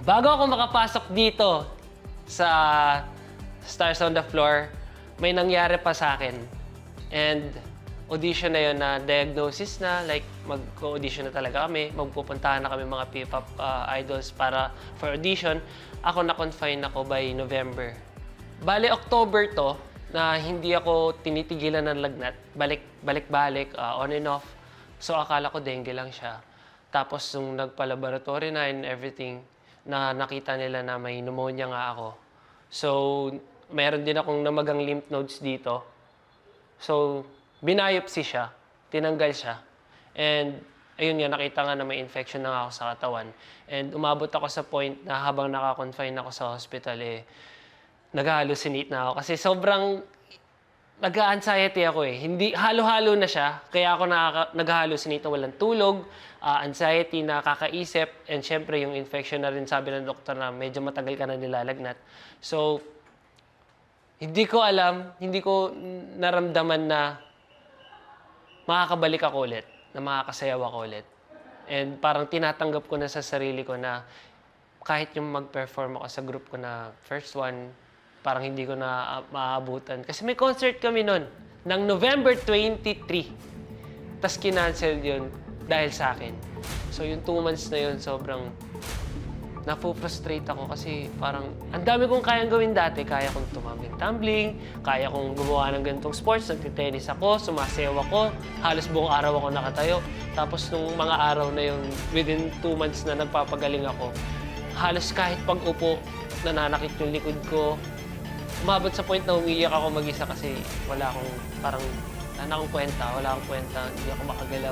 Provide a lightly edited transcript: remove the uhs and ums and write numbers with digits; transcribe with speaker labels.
Speaker 1: Bago ako makapasok dito sa Stars on the Floor, may nangyari pa sa akin. And audition na yun na diagnosis na, like mag-audition na talaga kami, magpupuntahan na kami mga P-pop idols for audition. Ako na-confine ako by November. Bale, October to, na hindi ako tinitigilan ng lagnat. Balik-balik, on and off. So akala ko dengue lang siya. Tapos nung nagpa-laboratory na and everything, na nakita nila na may pneumonia nga ako. So, meron din akong namagang lymph nodes dito. So, binayopsy siya, tinanggal siya. And, ayun nga, nakita nga na may infection na nga ako sa katawan. And umabot ako sa point na habang naka-confine ako sa hospital, nag-hallucinate na ako. Kasi sobrang nag-anxiety ako Hindi, halo-halo na siya. Kaya ako nag-hallucinate na walang tulog, anxiety na kakaisip, and syempre yung infection na rin sabi ng doktor na medyo matagal ka na nilalagnat. So, hindi ko alam, hindi ko naramdaman na makakabalik ako ulit, na makakasayaw ako ulit. And parang tinatanggap ko na sa sarili ko na kahit yung mag-perform ako sa group ko na first one, parang hindi ko na maaabutan. Kasi may concert kami nun, ng November 23. Tapos kinancel yun dahil sa akin. So yung 2 months na yun, sobrang napo-frustrate ako kasi parang ang dami kong kayang gawin dati. Kaya kong tumbling, kaya kong gumawa ng ganitong sports, nagtitennis ako, sumasayaw ako, halos buong araw ako nakatayo. Tapos nung mga araw na yun, within 2 months na nagpapagaling ako, halos kahit pag-upo, nananakit yung likod ko. Umabot sa point na umiiyak ako mag-isa kasi wala akong kwenta, hindi ako makagalaw.